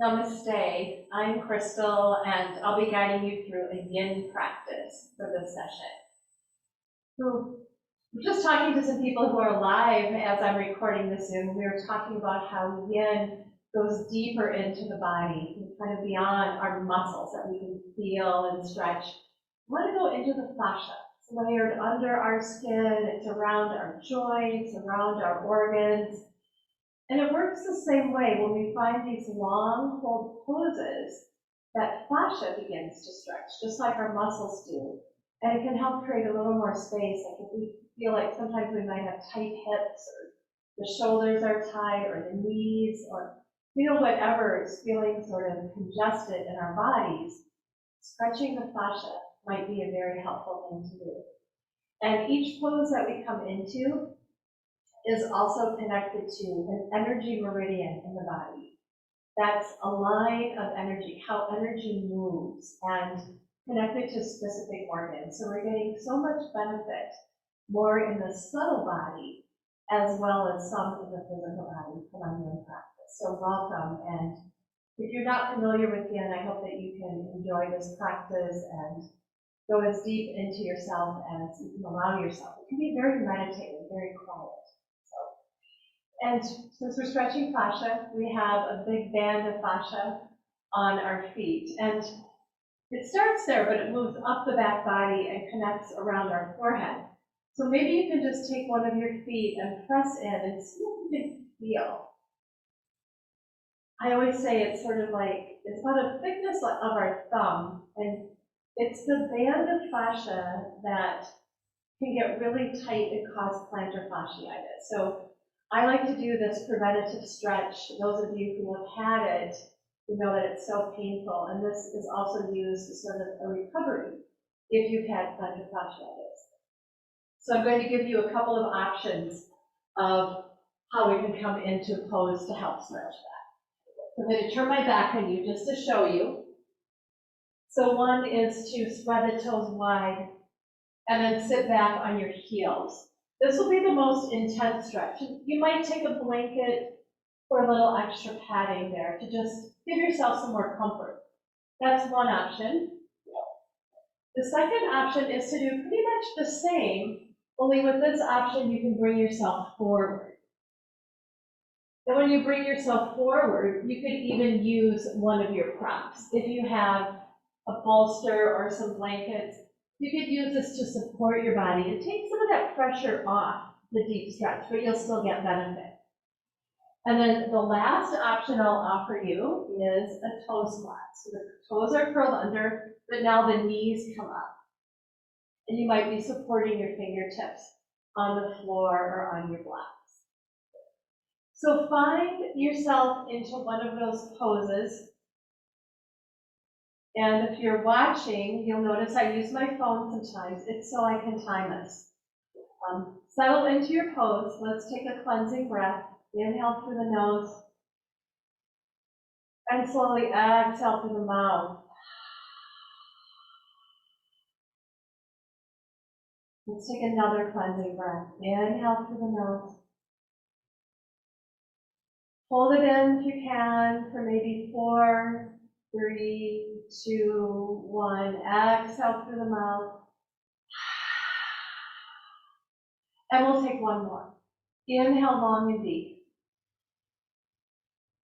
Namaste, I'm Crystal, and I'll be guiding you through a yin practice for this session. I'm just talking to some people who are live as I'm recording this Zoom. We were talking about how yin goes deeper into the body, kind of beyond our muscles that we can feel and stretch. We want to go into the fascia. It's layered under our skin, it's around our joints, around our organs. And it works the same way when we find these long hold poses, that fascia begins to stretch, just like our muscles do. And it can help create a little more space. Like if we feel like sometimes we might have tight hips, or the shoulders are tight, or the knees, or whatever is feeling sort of congested in our bodies, stretching the fascia might be a very helpful thing to do. And each pose that we come into is also connected to an energy meridian in the body. That's a line of energy, how energy moves, and connected to specific organs. So we're getting so much benefit, more in the subtle body, as well as some in the physical body from our yin practice. So welcome, and if you're not familiar with yin, I hope that you can enjoy this practice and go as deep into yourself as you can allow yourself. It can be very meditative, very quiet. And since we're stretching fascia, we have a big band of fascia on our feet. And it starts there, but it moves up the back body and connects around our forehead. So maybe you can just take one of your feet and press in and see what you can feel. I always say it's sort of like, it's about a thickness of our thumb, and it's the band of fascia that can get really tight and cause plantar fasciitis. So I like to do this preventative stretch. Those of you who have had it, you know that it's so painful, and this is also used as sort of a recovery if you've had plantar fasciitis. So I'm going to give you a couple of options of how we can come into pose to help stretch that. So I'm going to turn my back on you just to show you. So one is to spread the toes wide and then sit back on your heels. This will be the most intense stretch. You might take a blanket or a little extra padding there to just give yourself some more comfort. That's one option. The second option is to do pretty much the same, only with this option you can bring yourself forward. And when you bring yourself forward, you could even use one of your props. If you have a bolster or some blankets, you could use this to support your body and take some of that pressure off the deep stretch, but you'll still get benefit. And then the last option I'll offer you is a toe squat. So the toes are curled under, but now the knees come up. And you might be supporting your fingertips on the floor or on your blocks. So find yourself into one of those poses. And if you're watching, you'll notice I use my phone sometimes. It's so I can time us. Settle into your pose. Let's take a cleansing breath. Inhale through the nose. And slowly exhale through the mouth. Let's take another cleansing breath. Inhale through the nose. Hold it in if you can for maybe 4, 3, 2, 1. Exhale through the mouth. And we'll take one more. Inhale long and deep.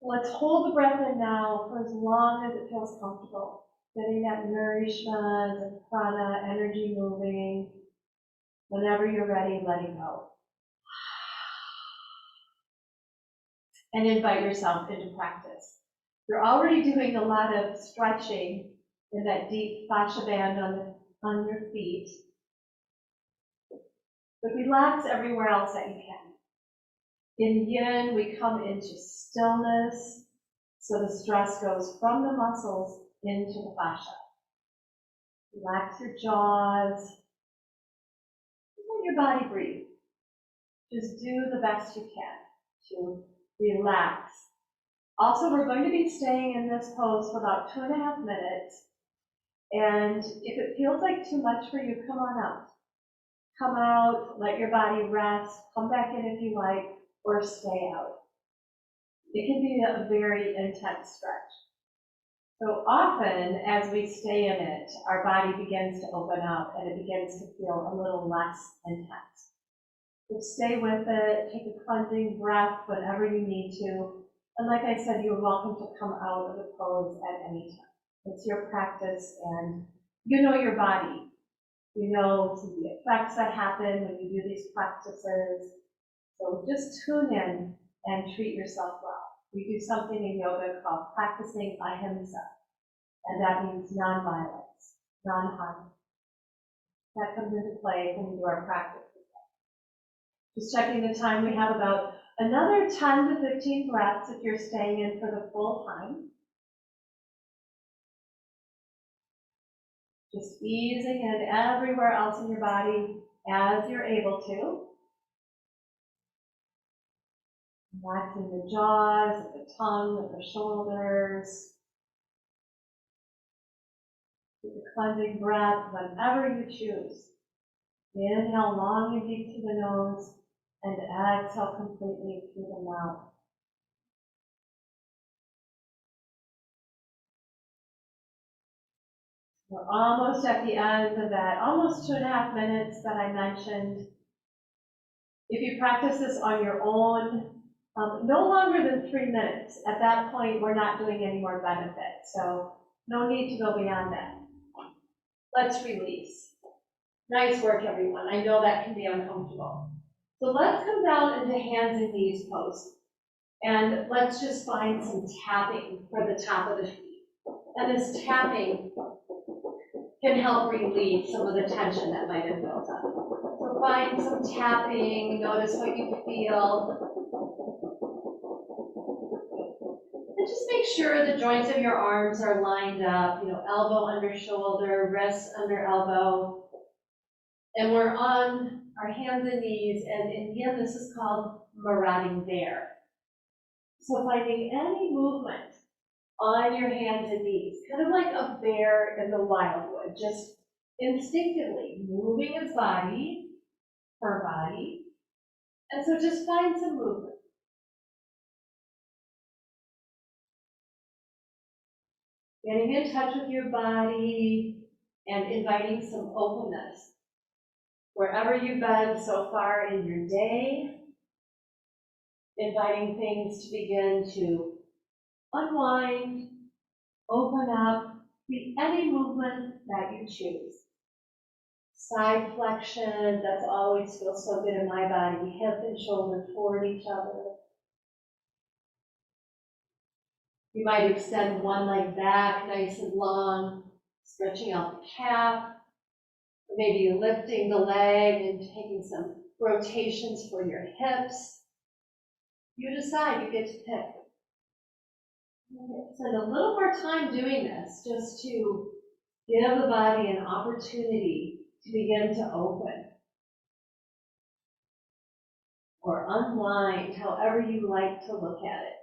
Let's hold the breath in now for as long as it feels comfortable. Getting that nourishment and prana, energy moving. Whenever you're ready, letting go. And invite yourself into practice. You're already doing a lot of stretching in that deep fascia band on your feet. But relax everywhere else that you can. In yin, we come into stillness, so the stress goes from the muscles into the fascia. Relax your jaws. Let your body breathe. Just do the best you can to relax. Also, we're going to be staying in this pose for about 2.5 minutes. And if it feels like too much for you, come on out. Come out, let your body rest, come back in if you like, or stay out. It can be a very intense stretch. So often, as we stay in it, our body begins to open up and it begins to feel a little less intense. So stay with it, take a cleansing breath whenever you need to. And like I said, you're welcome to come out of the pose at any time. It's your practice, and you know your body. You know some of the effects that happen when you do these practices. So just tune in and treat yourself well. We do something in yoga called practicing ahimsa, and that means non-violence, non-harm. That comes into play when we do our practice. Just checking the time, we have about another 10 to 15 breaths if you're staying in for the full time. Just easing in everywhere else in your body as you're able to. Relaxing the jaws, the tongue, the shoulders. Take a cleansing breath whenever you choose. Inhale long and deep through the nose, and exhale completely through the mouth. We're almost at the end of that, almost 2.5 minutes that I mentioned. If you practice this on your own, no longer than 3 minutes. At that point, we're not doing any more benefit, so no need to go beyond that. Let's release. Nice work, everyone. I know that can be uncomfortable. So let's come down into hands and knees pose. And let's just find some tapping for the top of the feet. And this tapping can help relieve some of the tension that might have built up. So find some tapping, notice what you feel. And just make sure the joints of your arms are lined up, elbow under shoulder, wrist under elbow. And we're on our hands and knees, and again, this is called marauding bear. So finding any movement on your hands and knees, kind of like a bear in the wildwood, just instinctively moving his body, her body. And so just find some movement. Getting in touch with your body and inviting some openness. Wherever you've been so far in your day, inviting things to begin to unwind, open up, be any movement that you choose. Side flexion, that's always feels so good in my body, hip and shoulder toward each other. You might extend one leg back, nice and long, stretching out the calf. Maybe you're lifting the leg and taking some rotations for your hips. You decide, you get to pick. Spend a little more time doing this just to give the body an opportunity to begin to open or unwind, however you like to look at it.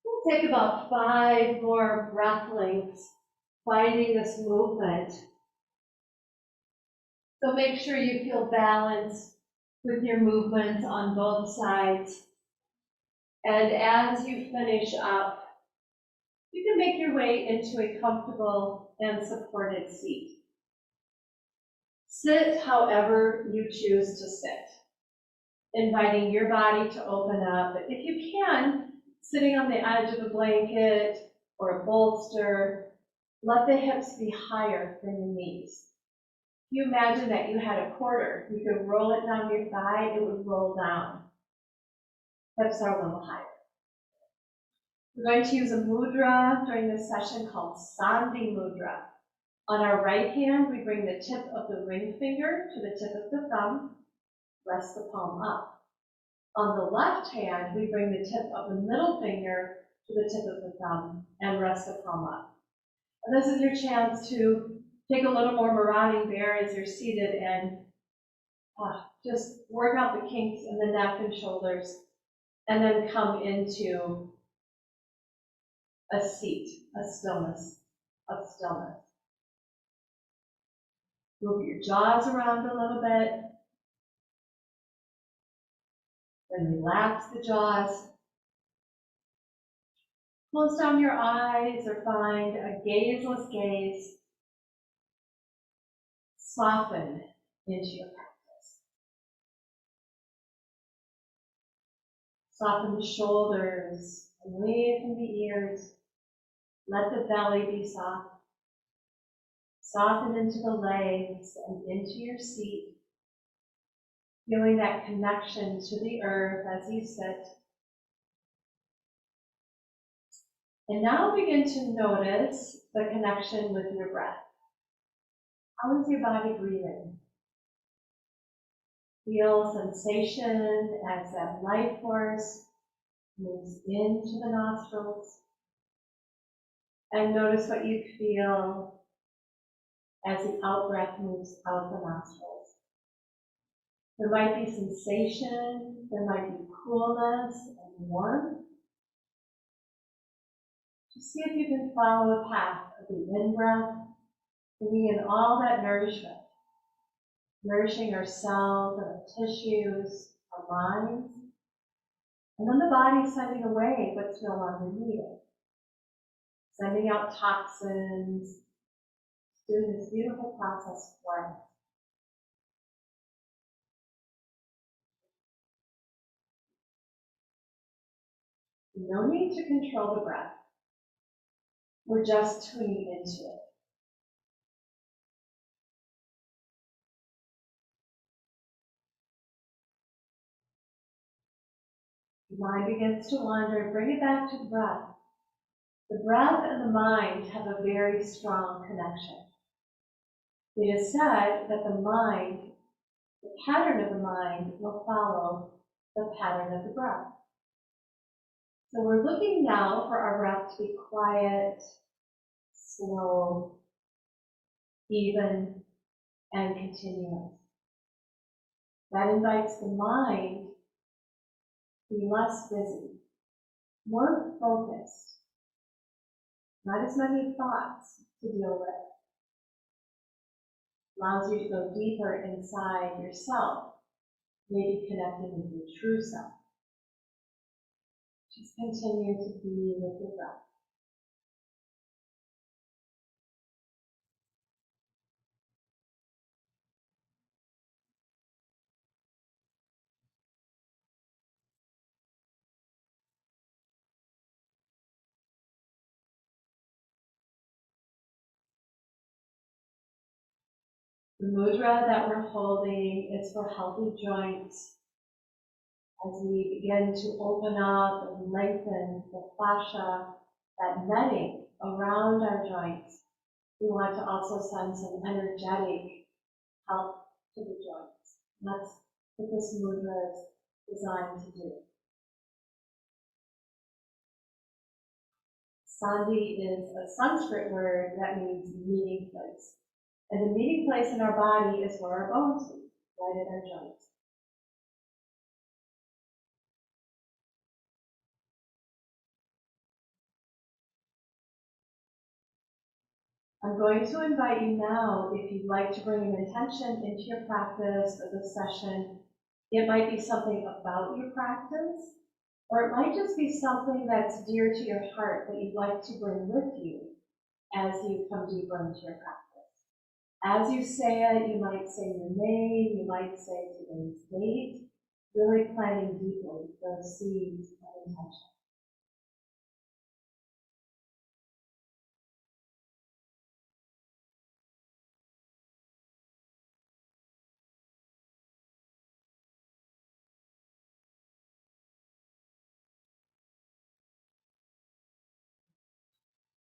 We'll take about 5 more breath lengths, finding this movement. So make sure you feel balanced with your movements on both sides. And as you finish up, you can make your way into a comfortable and supported seat. Sit however you choose to sit, inviting your body to open up. If you can, sitting on the edge of a blanket or a bolster, let the hips be higher than your knees. If you imagine that you had a quarter, you could roll it down your thigh, it would roll down. Hips are a little higher. We're going to use a mudra during this session called Sandhi Mudra. On our right hand, we bring the tip of the ring finger to the tip of the thumb, rest the palm up. On the left hand, we bring the tip of the middle finger to the tip of the thumb and rest the palm up. And this is your chance to take a little more marauding bear as you're seated and just work out the kinks in the neck and shoulders, and then come into a seat, a stillness, of stillness. Move your jaws around a little bit. Then relax the jaws. Close down your eyes or find a gazeless gaze. Soften into your practice. Soften the shoulders away from the ears. Let the belly be soft. Soften into the legs and into your seat. Feeling that connection to the earth as you sit. And now begin to notice the connection with your breath. How is your body breathing? Feel sensation as that life force moves into the nostrils. And notice what you feel as the out-breath moves out the nostrils. There might be sensation, there might be coolness and warmth. Just see if you can follow the path of the in-breath, bringing in all that nourishment, nourishing our cells and our tissues, our minds, and then the body sending away what's no longer needed, sending out toxins, doing this beautiful process for us. No need to control the breath. We're just tuning into it. The mind begins to wander, bring it back to the breath. The breath and the mind have a very strong connection. It is said that the mind, the pattern of the mind, will follow the pattern of the breath. So we're looking now for our breath to be quiet, slow, even, and continuous. That invites the mind to be less busy, more focused, not as many thoughts to deal with. Allows you to go deeper inside yourself, maybe connecting with your true self. Just continue to be with your breath. The mudra that we're holding is for healthy joints. As we begin to open up and lengthen the fascia, that netting around our joints, we want to also send some energetic help to the joints. And that's what this mudra is designed to do. Sandhi is a Sanskrit word that means meeting place. And the meeting place in our body is where our bones meet, right at our joints. I'm going to invite you now, if you'd like to bring an intention into your practice or the session. It might be something about your practice, or it might just be something that's dear to your heart that you'd like to bring with you as you come deeper into your practice. As you say it, you might say your name, you might say today's date, really planting deeply those seeds of intention.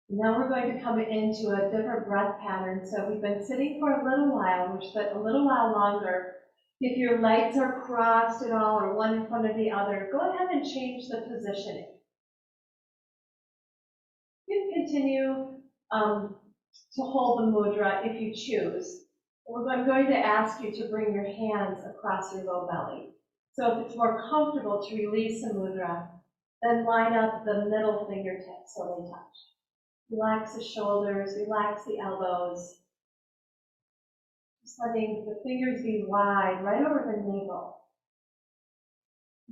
Now we're going to come into a different breath pattern. So we've been sitting for a little while. We're spent a little while longer. If your legs are crossed at all or one in front of the other, go ahead and change the positioning. You can continue to hold the mudra if you choose. I'm going to ask you to bring your hands across your low belly. So if it's more comfortable to release the mudra, then line up the middle fingertips so they touch. Relax the shoulders, relax the elbows. Just letting the fingers be wide, right over the navel.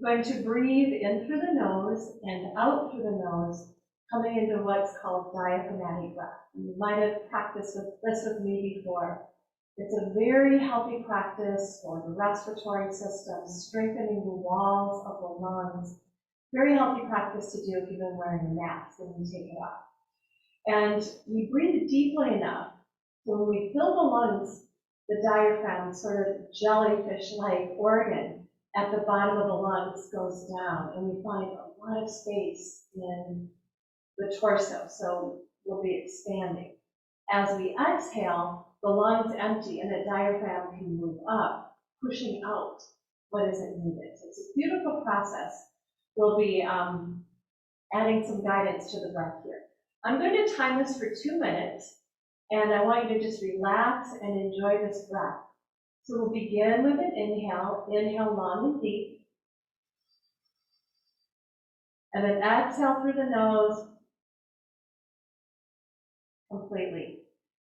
going to breathe in through the nose and out through the nose, coming into what's called diaphragmatic breath. You might have practiced this with me before. It's a very healthy practice for the respiratory system, strengthening the walls of the lungs. Very healthy practice to do if you've been wearing a mask when you take it off. And we breathe deeply enough so when we fill the lungs, the diaphragm, sort of jellyfish-like organ at the bottom of the lungs, goes down, and we find a lot of space in the torso, so we'll be expanding. As we exhale, the lungs empty and the diaphragm can move up, pushing out what isn't needed. So it's a beautiful process. We'll be adding some guidance to the breath here. I'm going to time this for 2 minutes, and I want you to just relax and enjoy this breath. So we'll begin with an inhale. Inhale long and deep. And then exhale through the nose completely.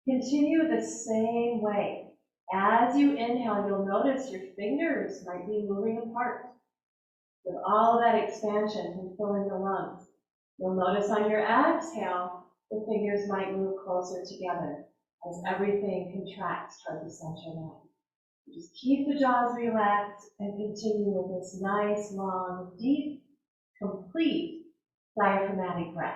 Continue the same way. As you inhale, you'll notice your fingers might be moving apart with all of that expansion from filling the lungs. You'll notice on your exhale, the fingers might move closer together as everything contracts toward the center line. Just keep the jaws relaxed and continue with this nice, long, deep, complete diaphragmatic breath.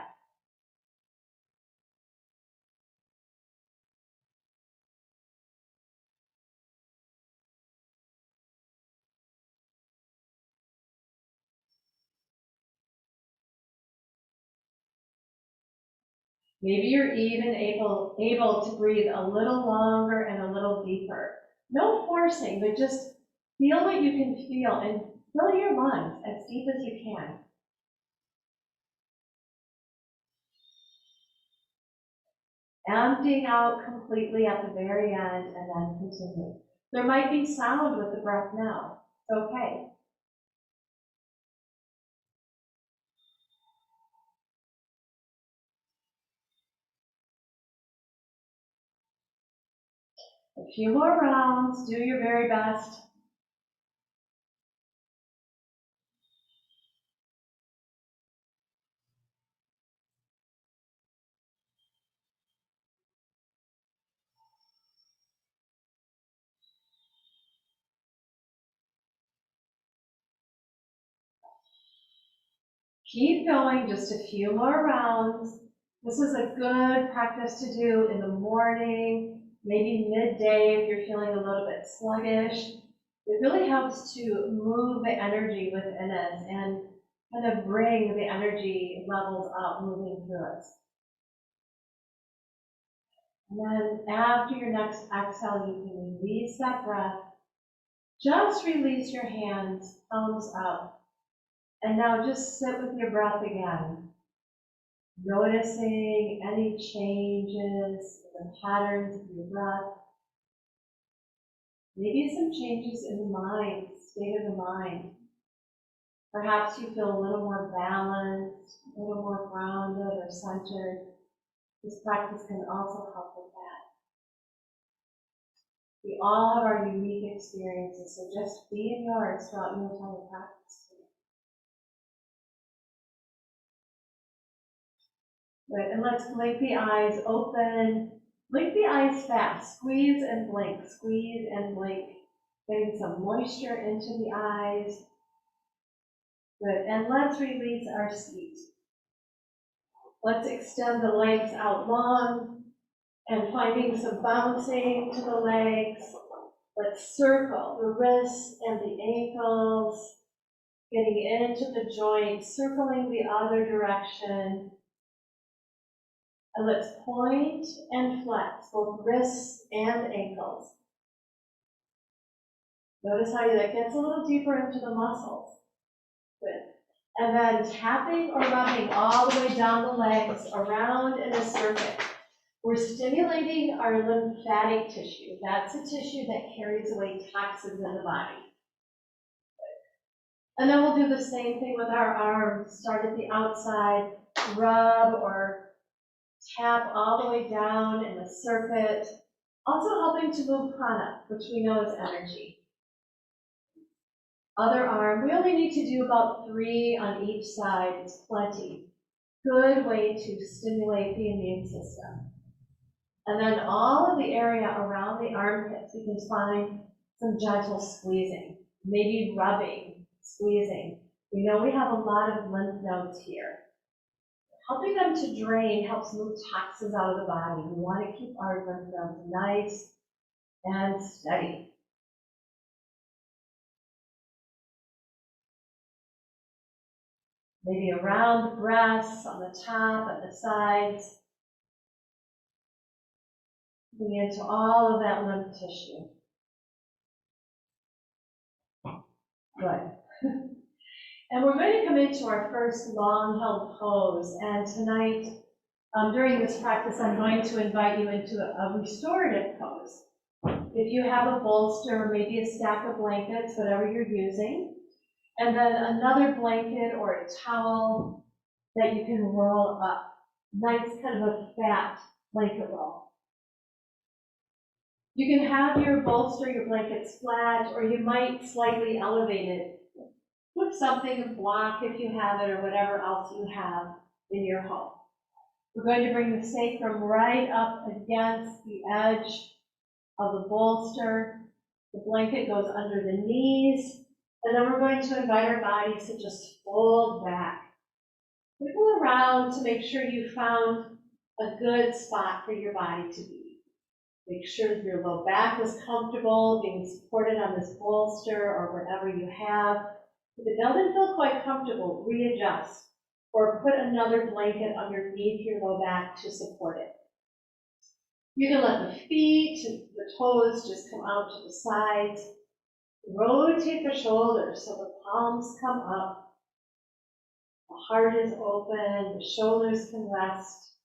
Maybe you're even able to breathe a little longer and a little deeper. No forcing, but just feel what you can feel and fill your lungs as deep as you can. Emptying out completely at the very end and then continue. There might be sound with the breath now. It's okay. A few more rounds. Do your very best. Keep going, just a few more rounds. This is a good practice to do in the morning, maybe midday if you're feeling a little bit sluggish. It really helps to move the energy within us and kind of bring the energy levels up, moving through us. And then after your next exhale, you can release that breath. Just release your hands, palms up. And now just sit with your breath again, noticing any changes in the patterns of your breath. Maybe some changes in the mind, state of the mind. Perhaps you feel a little more balanced, a little more grounded or centered. This practice can also help with that. We all have our unique experiences, so just be in yours throughout your entire practice. Good, and let's blink the eyes open. Blink the eyes fast. Squeeze and blink, squeeze and blink. Getting some moisture into the eyes. Good, and let's release our seat. Let's extend the legs out long and finding some bouncing to the legs. Let's circle the wrists and the ankles, getting into the joints, circling the other direction. And let's point and flex both wrists and ankles. Notice how that gets a little deeper into the muscles. Good. And then tapping or rubbing all the way down the legs around in a circuit. We're stimulating our lymphatic tissue. That's a tissue that carries away toxins in the body. Good. And then we'll do the same thing with our arms. Start at the outside, rub or tap all the way down in the circuit, also helping to move prana, which we know is energy. Other arm, we only need to do about 3 on each side, it's plenty. Good way to stimulate the immune system. And then all of the area around the armpits, we can find some gentle squeezing, maybe rubbing, squeezing. We know we have a lot of lymph nodes here. Helping them to drain helps move toxins out of the body. We want to keep our lymph nodes nice and steady. Maybe around the breasts, on the top, and the sides. Moving into all of that lymph tissue. Good. And we're going to come into our first long-held pose. And tonight, during this practice, I'm going to invite you into a restorative pose. If you have a bolster, or maybe a stack of blankets, whatever you're using, and then another blanket or a towel that you can roll up. Nice kind of a fat blanket roll. You can have your bolster, your blankets flat, or you might slightly elevate it. Put something, a block if you have it, or whatever else you have in your home. We're going to bring the sacrum right up against the edge of the bolster. The blanket goes under the knees, and then we're going to invite our bodies to just fold back. Wiggle around to make sure you found a good spot for your body to be. Make sure your low back is comfortable, being supported on this bolster or whatever you have. If it doesn't feel quite comfortable, readjust or put another blanket underneath your low back to support it. You can let the feet and the toes just come out to the sides. Rotate the shoulders so the palms come up. The heart is open, the shoulders can rest.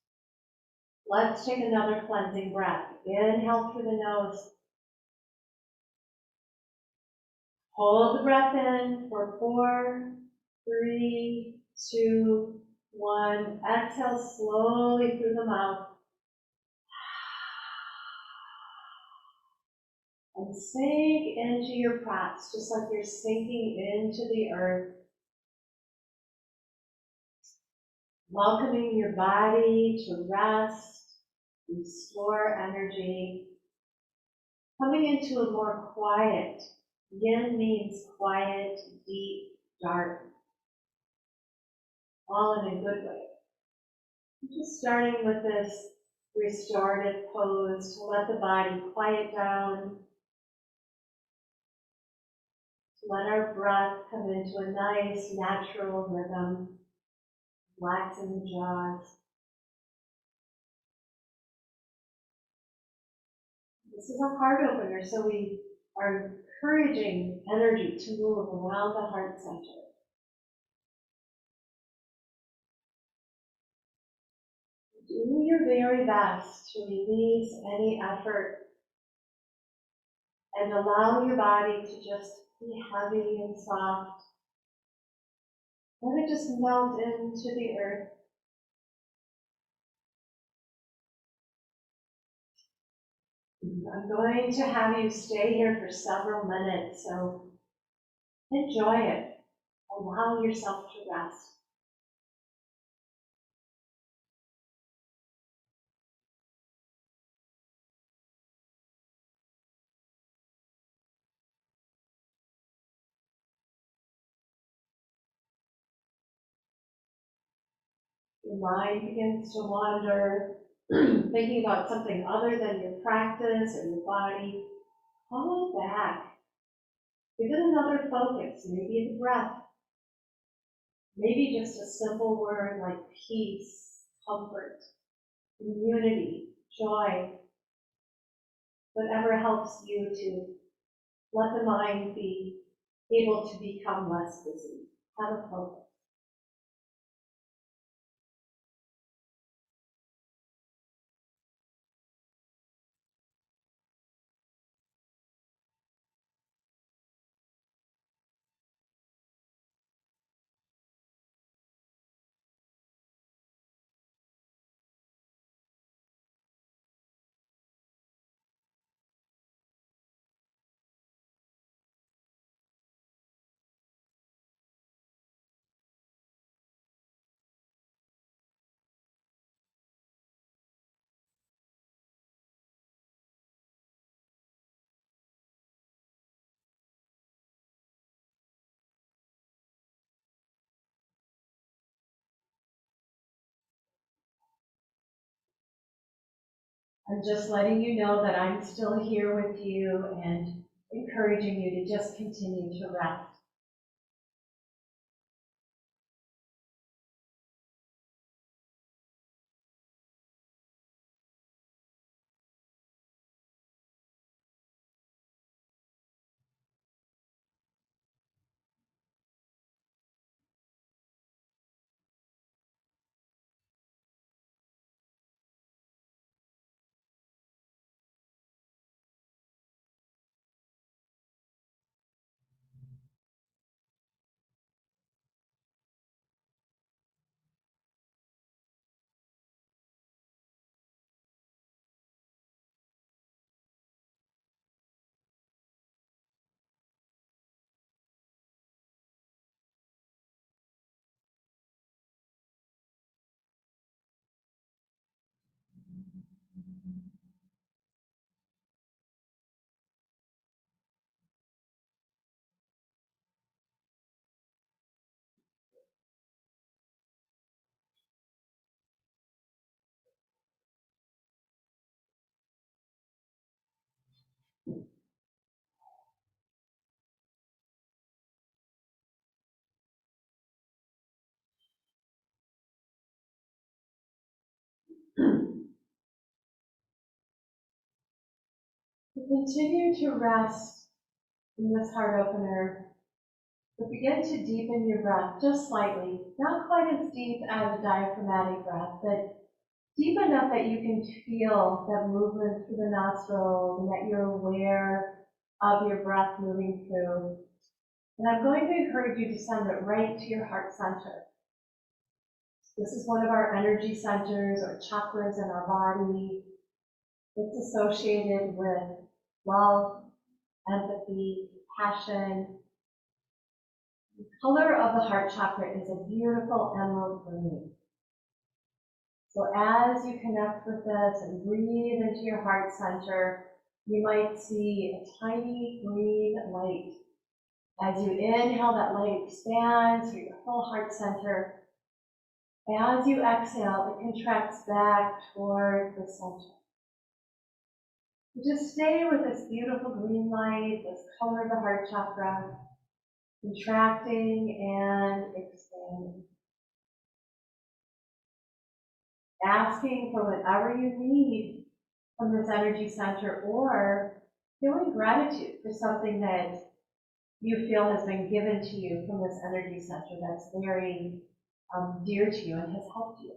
Let's take another cleansing breath. Inhale through the nose. Hold the breath in for 4, 3, 2, 1. Exhale slowly through the mouth. And sink into your props, just like you're sinking into the earth. Welcoming your body to rest, restore energy. Coming into a more quiet. Yin means quiet, deep, dark. All in a good way. Just starting with this restorative pose to let the body quiet down. Let our breath come into a nice, natural rhythm. Relaxing the jaws. This is a heart opener, so we are encouraging energy to move around the heart center. Do your very best to release any effort and allow your body to just be heavy and soft. Let it just melt into the earth. I'm going to have you stay here for several minutes, so enjoy it. Allow yourself to rest. Your mind begins to wander, thinking about something other than your practice or your body. Call it back. Give it another focus, maybe the breath. Maybe just a simple word like peace, comfort, immunity, joy. Whatever helps you to let the mind be able to become less busy. Have a focus. I'm just letting you know that I'm still here with you and encouraging you to just continue to rest. Continue to rest in this heart opener, but begin to deepen your breath just slightly. Not quite as deep as a diaphragmatic breath, but deep enough that you can feel that movement through the nostrils and that you're aware of your breath moving through. And I'm going to encourage you to send it right to your heart center. This is one of our energy centers or chakras in our body. It's associated with love, empathy, passion. The color of the heart chakra is a beautiful emerald green. So as you connect with this and breathe into your heart center, you might see a tiny green light. As you inhale, that light expands through your whole heart center. As you exhale, it contracts back toward the center. Just stay with this beautiful green light, this color of the heart chakra, contracting and expanding. Asking for whatever you need from this energy center, or feeling gratitude for something that you feel has been given to you from this energy center that's very dear to you and has helped you.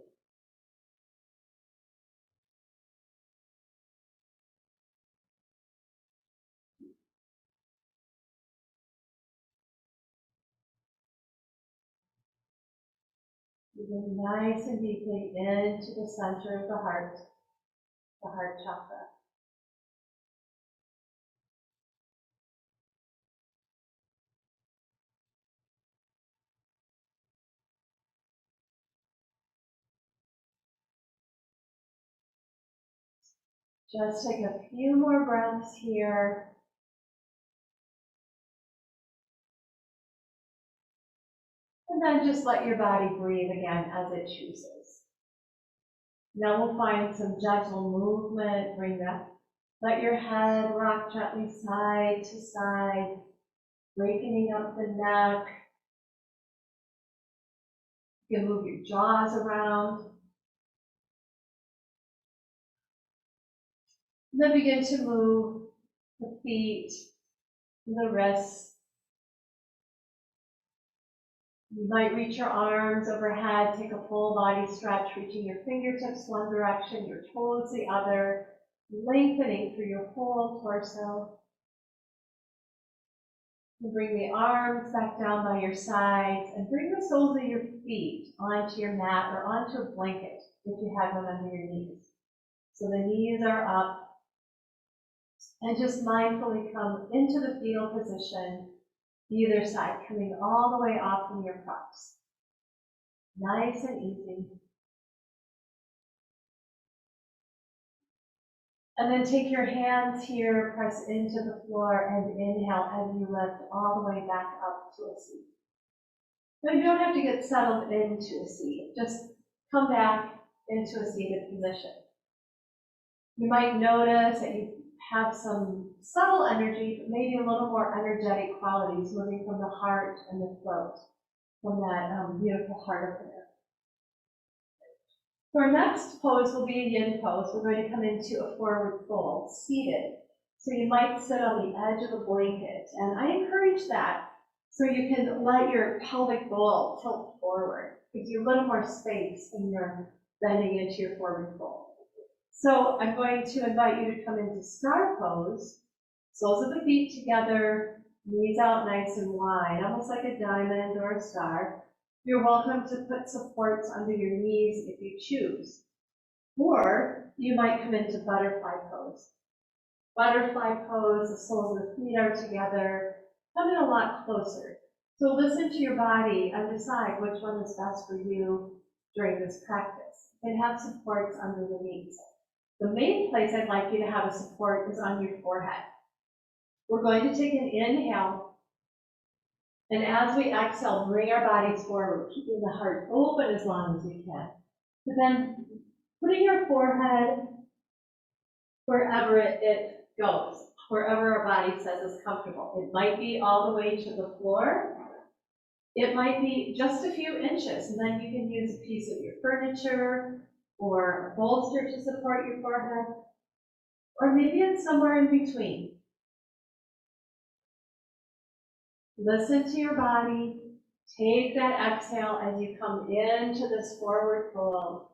Breathing nice and deeply into the center of the heart chakra. Just take a few more breaths here. And then just let your body breathe again as it chooses. Now we'll find some gentle movement. Let your head rock gently side to side, straightening up the neck. You can move your jaws around. And then begin to move the feet, the wrists. You might reach your arms overhead, take a full body stretch, reaching your fingertips one direction, your toes the other, lengthening through your whole torso. And bring the arms back down by your sides and bring the soles of your feet onto your mat or onto a blanket if you have one under your knees. So the knees are up. And just mindfully come into the fetal position, either side, coming all the way up from your crux. Nice and easy. And then take your hands here, press into the floor, and inhale as you lift all the way back up to a seat. Now you don't have to get settled into a seat. Just come back into a seated position. You might notice that you have some subtle energy, but maybe a little more energetic qualities moving from the heart and the throat, from that beautiful heart up there. So our next pose will be a yin pose. We're going to come into a forward fold, seated. So you might sit on the edge of a blanket, and I encourage that so you can let your pelvic bowl tilt forward. Gives you a little more space when you're bending into your forward fold. So I'm going to invite you to come into star pose, soles of the feet together, knees out nice and wide, almost like a diamond or a star. You're welcome to put supports under your knees if you choose. Or you might come into butterfly pose. Butterfly pose, the soles of the feet are together, come in a lot closer. So listen to your body and decide which one is best for you during this practice. And have supports under the knees. The main place I'd like you to have a support is on your forehead. We're going to take an inhale, and as we exhale, bring our bodies forward, keeping the heart open as long as we can. But then putting your forehead wherever it goes, wherever our body says is comfortable. It might be all the way to the floor. It might be just a few inches, and then you can use a piece of your furniture or a bolster to support your forehead, or maybe it's somewhere in between. Listen to your body. Take that exhale as you come into this forward fold.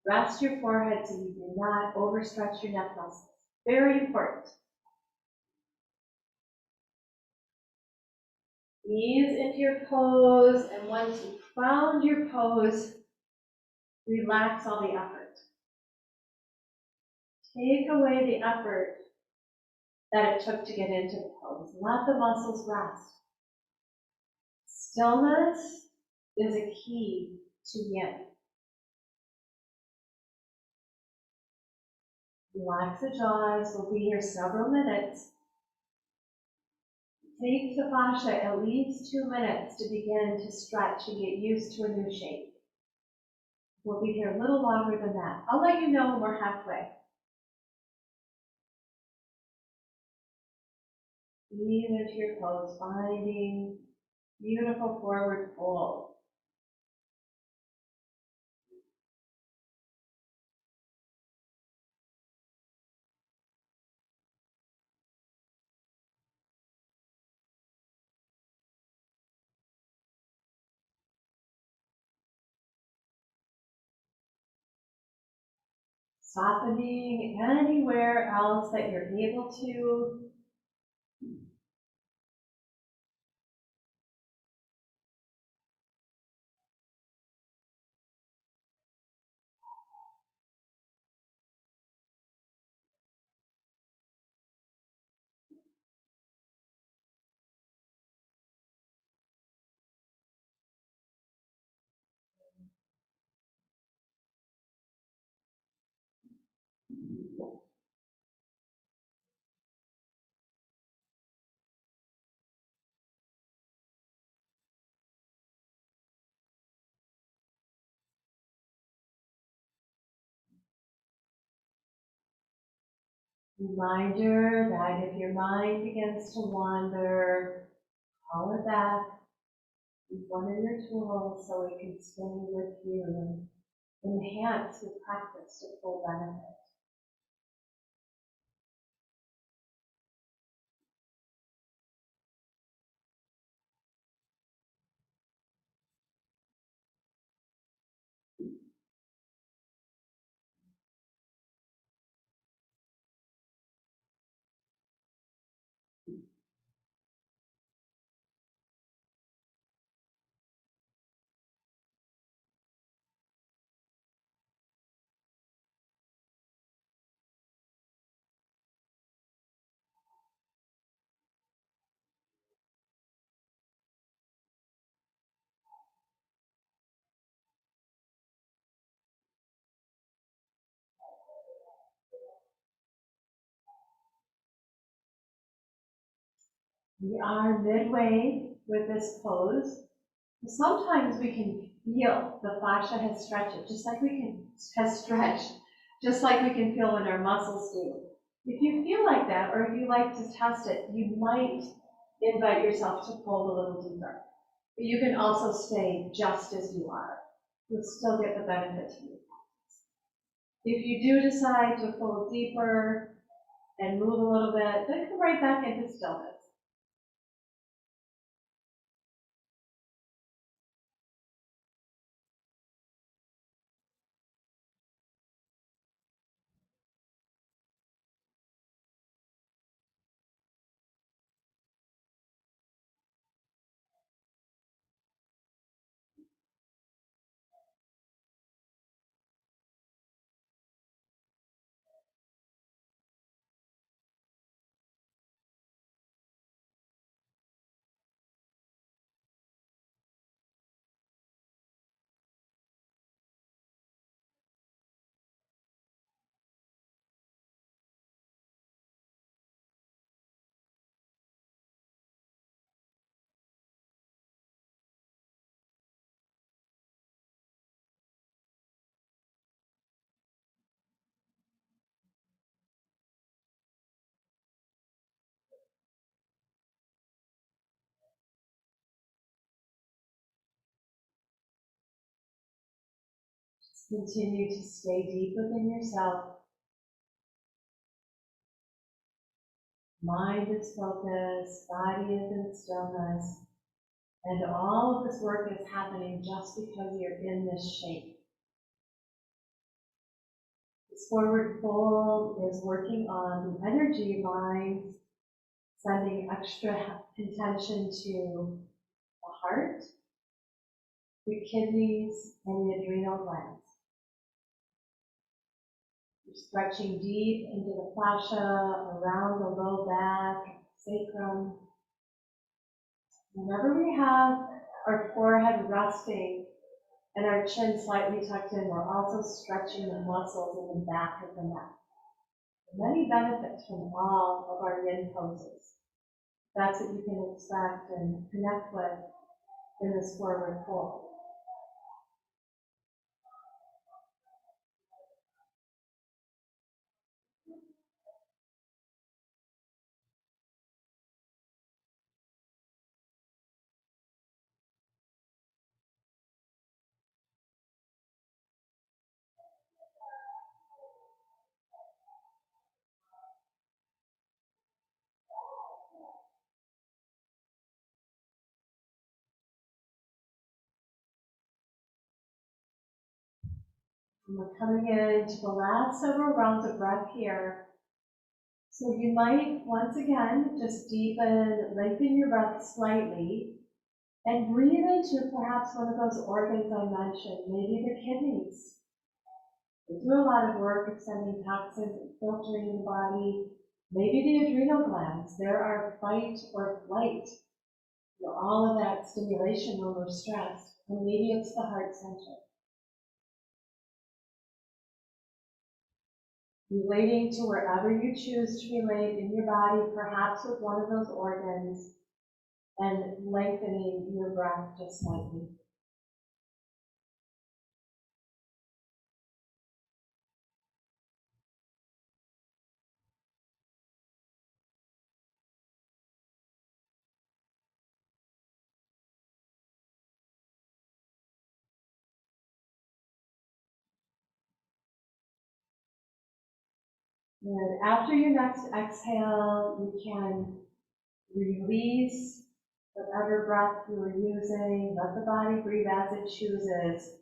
Rest your forehead so you do not overstretch your neck muscles. Very important. Ease into your pose, and once you've found your pose, relax all the effort. Take away the effort that it took to get into the pose. Let the muscles rest. Stillness is a key to yin. Relax the jaws. We'll be here several minutes. Take the fascia at least 2 minutes to begin to stretch and get used to a new shape. We'll be here a little longer than that. I'll let you know when we're halfway. Ease into your pose, finding beautiful forward fold. Softening anywhere else that you're able to. Reminder that if your mind begins to wander, call it back. Use one of your tools so it can stay with you and enhance your practice to full benefit. We are midway with this pose. Sometimes we can feel the fascia has stretched, just like we can has stretched just like we can feel when our muscles do. If you feel like that, or if you like to test it, you might invite yourself to fold a little deeper. But you can also stay just as you are. You'll still get the benefit to your practice. If you do decide to fold deeper and move a little bit, then come right back into stillness. Just continue to stay deep within yourself. Mind is focused, body is in stillness, and all of this work is happening just because you're in this shape. This forward fold is working on the energy lines, sending extra attention to the heart, the kidneys, and the adrenal glands. You're stretching deep into the fascia, around the low back, sacrum. Whenever we have our forehead resting and our chin slightly tucked in, we're also stretching the muscles in the back of the neck. Many benefits from all of our yin poses. That's what you can expect and connect with in this forward fold. And we're coming into the last several rounds of breath here. So you might, once again, just deepen, lengthen your breath slightly, and breathe into perhaps one of those organs I mentioned, maybe the kidneys. They do a lot of work of sending toxins and filtering the body. Maybe the adrenal glands. There are fight or flight. All of that stimulation when we're stressed. And maybe it's the heart center. Relating to wherever you choose to relate in your body, perhaps with one of those organs, and lengthening your breath just slightly. And after your next exhale, you can release whatever breath you were using. Let the body breathe as it chooses.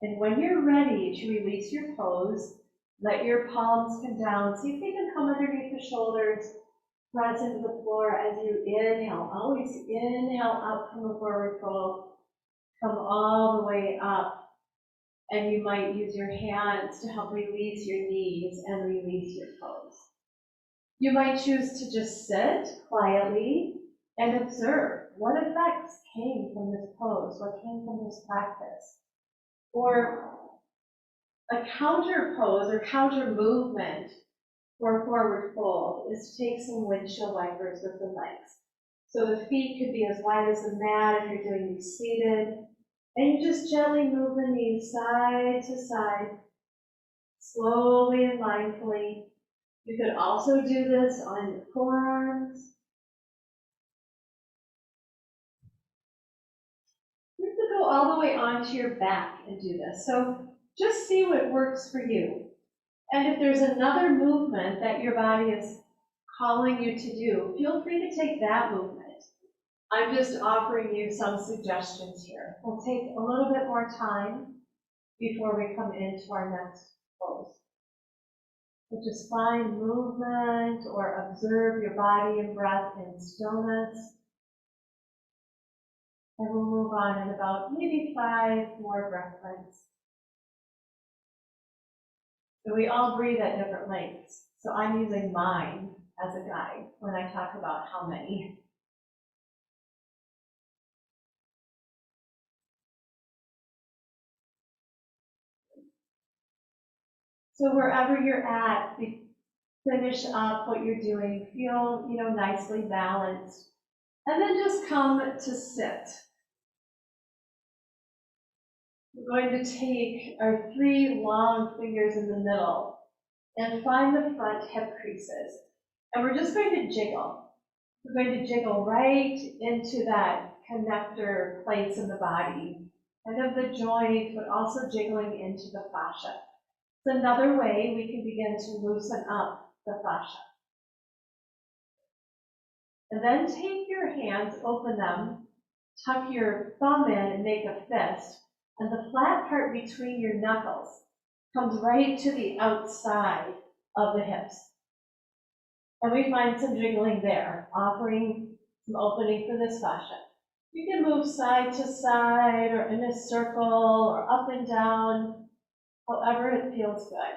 And when you're ready to release your pose, let your palms come down. See if they can come underneath the shoulders. Press into the floor as you inhale. Always inhale up from the forward fold. Come all the way up. And you might use your hands to help release your knees and release your pose. You might choose to just sit quietly and observe what effects came from this pose, what came from this practice. Or a counter pose or counter movement for forward fold is to take some windshield wipers with the legs. So the feet could be as wide as the mat if you're doing these seated. And you just gently move the knees side to side, slowly and mindfully. You could also do this on your forearms. You could go all the way onto your back and do this. So just see what works for you. And if there's another movement that your body is calling you to do, feel free to take that movement. I'm just offering you some suggestions here. We'll take a little bit more time before we come into our next pose. So just find movement or observe your body and breath in stillness. And we'll move on in about maybe 5 more breath prints. So we all breathe at different lengths. So I'm using mine as a guide when I talk about how many. So wherever you're at, finish up what you're doing. Feel, nicely balanced. And then just come to sit. We're going to take our 3 long fingers in the middle and find the front hip creases. And we're just going to jiggle. We're going to jiggle right into that connector place in the body, kind of the joint, but also jiggling into the fascia. It's another way we can begin to loosen up the fascia. And then take your hands, open them, tuck your thumb in and make a fist, and the flat part between your knuckles comes right to the outside of the hips. And we find some jiggling there, offering some opening for this fascia. You can move side to side or in a circle or up and down, however it feels good.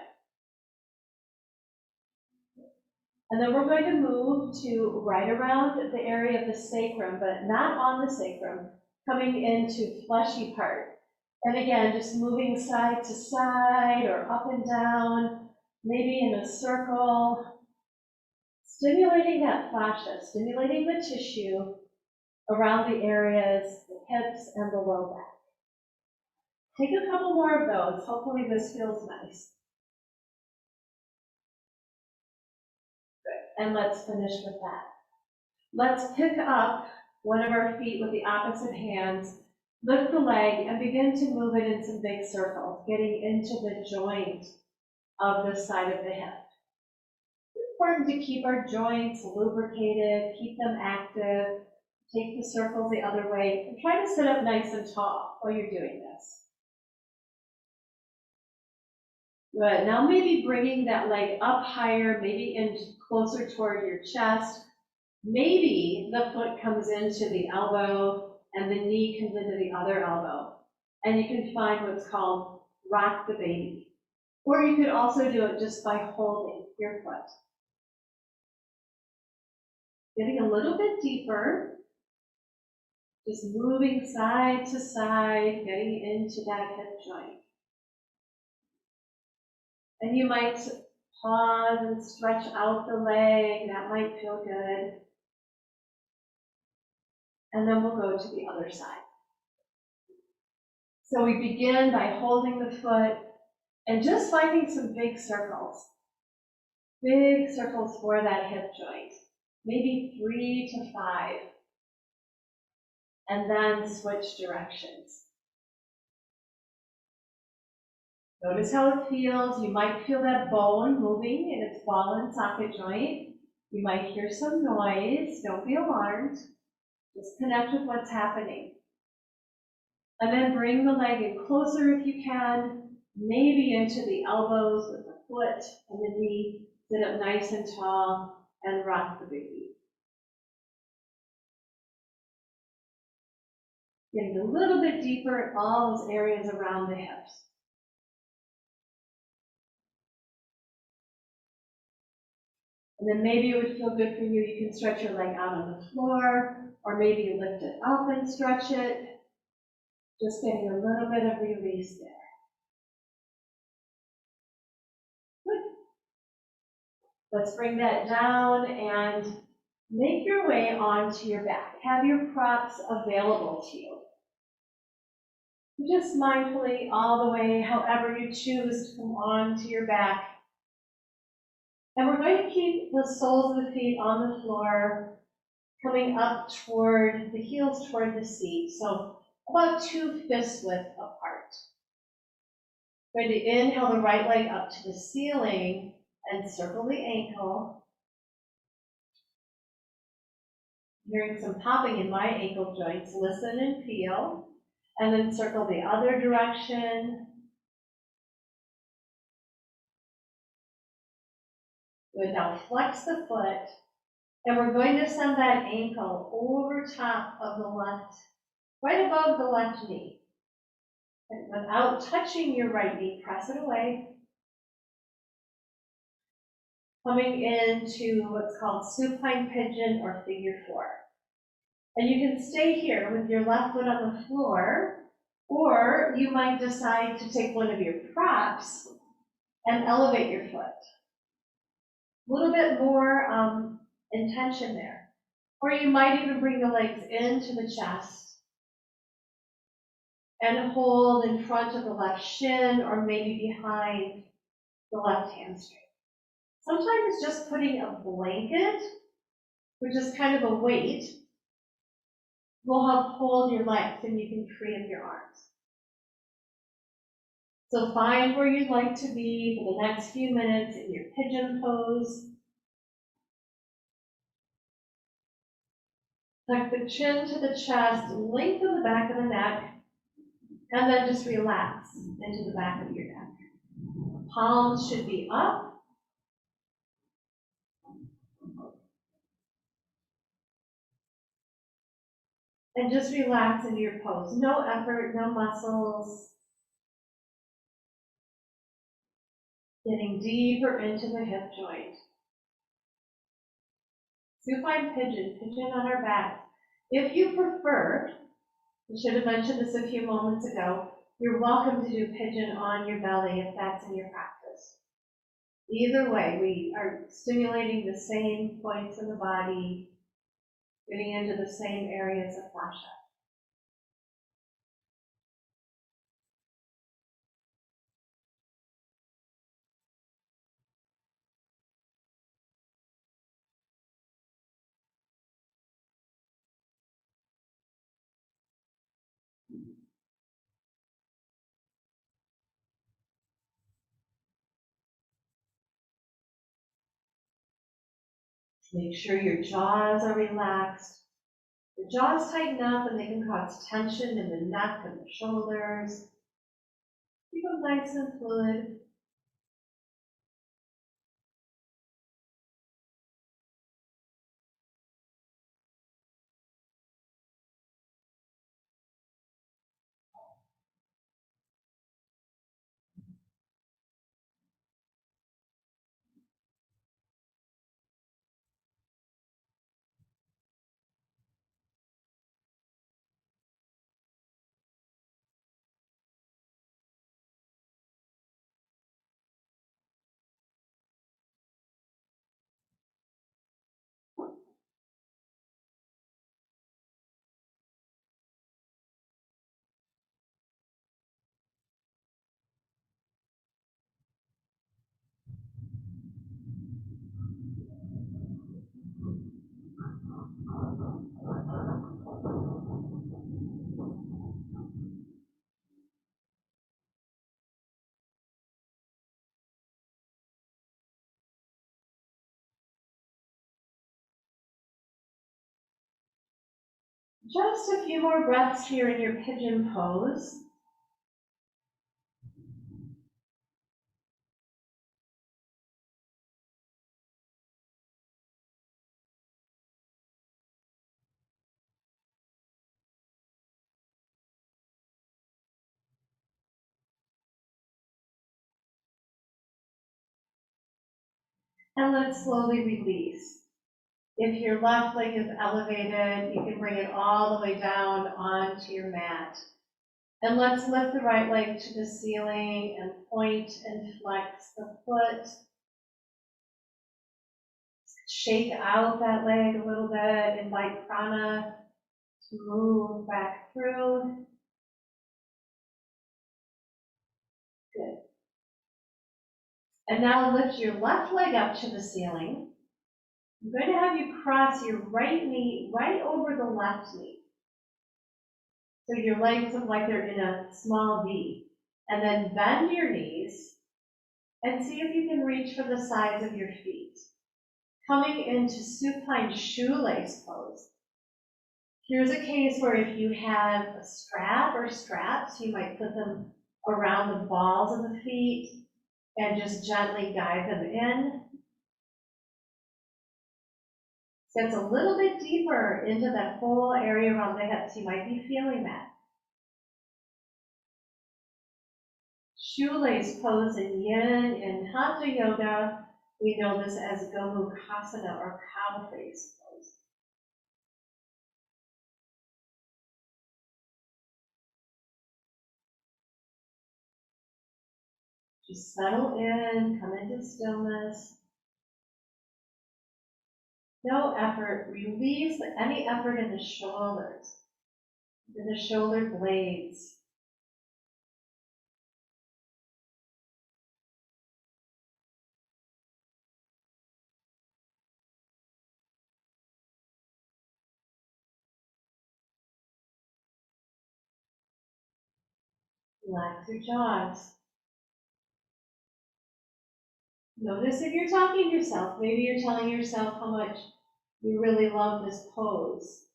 And then we're going to move to right around the area of the sacrum, but not on the sacrum, coming into fleshy part. And again, just moving side to side or up and down, maybe in a circle, stimulating that fascia, stimulating the tissue around the areas, the hips and the low back. Take a couple more of those. Hopefully this feels nice. Good. And let's finish with that. Let's pick up one of our feet with the opposite hands, lift the leg, and begin to move it in some big circles, getting into the joint of the side of the hip. It's important to keep our joints lubricated, keep them active, take the circles the other way, and try to sit up nice and tall while you're doing this. Good. Now maybe bringing that leg up higher, maybe in closer toward your chest. Maybe the foot comes into the elbow and the knee comes into the other elbow. And you can find what's called rock the baby. Or you could also do it just by holding your foot. Getting a little bit deeper. Just moving side to side, getting into that hip joint. And you might pause and stretch out the leg. That might feel good. And then we'll go to the other side. So we begin by holding the foot and just finding some big circles. Big circles for that hip joint. Maybe 3 to 5. And then switch directions. Notice how it feels. You might feel that bone moving in its ball and socket joint. You might hear some noise. Don't be alarmed. Just connect with what's happening. And then bring the leg in closer if you can, maybe into the elbows with the foot and the knee. Sit up nice and tall and rock the baby. Getting a little bit deeper in all those areas around the hips. And then maybe it would feel good for you. You can stretch your leg out on the floor, or maybe you lift it up and stretch it. Just getting a little bit of release there. Good. Let's bring that down and make your way onto your back. Have your props available to you. Just mindfully all the way, however you choose to come onto your back. And we're going to keep the soles of the feet on the floor, coming up toward the heels toward the seat. So about 2 fist width apart. Going to inhale the right leg up to the ceiling and circle the ankle. Hearing some popping in my ankle joints, listen and feel. And then circle the other direction. Good, now flex the foot. And we're going to send that ankle over top of the left, right above the left knee. And without touching your right knee, press it away. Coming into what's called supine pigeon or figure 4. And you can stay here with your left foot on the floor, or you might decide to take one of your props and elevate your foot. A little bit more intention there. Or you might even bring the legs into the chest and hold in front of the left shin or maybe behind the left hamstring. Sometimes just putting a blanket, which is kind of a weight, will help hold your legs and you can free up your arms. So find where you'd like to be for the next few minutes in your pigeon pose. Tuck the chin to the chest, lengthen the back of the neck, and then just relax into the back of your neck. Palms should be up. And just relax into your pose. No effort, no muscles. Getting deeper into the hip joint. Supine pigeon, pigeon on our back. If you prefer, I should have mentioned this a few moments ago, you're welcome to do pigeon on your belly if that's in your practice. Either way, we are stimulating the same points in the body, getting into the same areas of fascia. Make sure your jaws are relaxed. The jaws tighten up and they can cause tension in the neck and the shoulders. Keep them nice and fluid. Just a few more breaths here in your pigeon pose. And let's slowly release. If your left leg is elevated, you can bring it all the way down onto your mat. And let's lift the right leg to the ceiling and point and flex the foot. Shake out that leg a little bit, invite prana to move back through. And now lift your left leg up to the ceiling. I'm going to have you cross your right knee right over the left knee. So your legs look like they're in a small V. And then bend your knees and see if you can reach for the sides of your feet. Coming into supine shoelace pose. Here's a case where if you have a strap or straps, you might put them around the balls of the feet and just gently guide them in. So it's a little bit deeper into that whole area around the hips. You might be feeling that. Shoelace pose in yin in Hatha yoga. We know this as Gomukhasana or cow face pose. Just settle in, come into stillness. No effort. Release any effort in the shoulders, in the shoulder blades. Relax your jaws. Notice if you're talking to yourself, maybe you're telling yourself how much you really love this pose.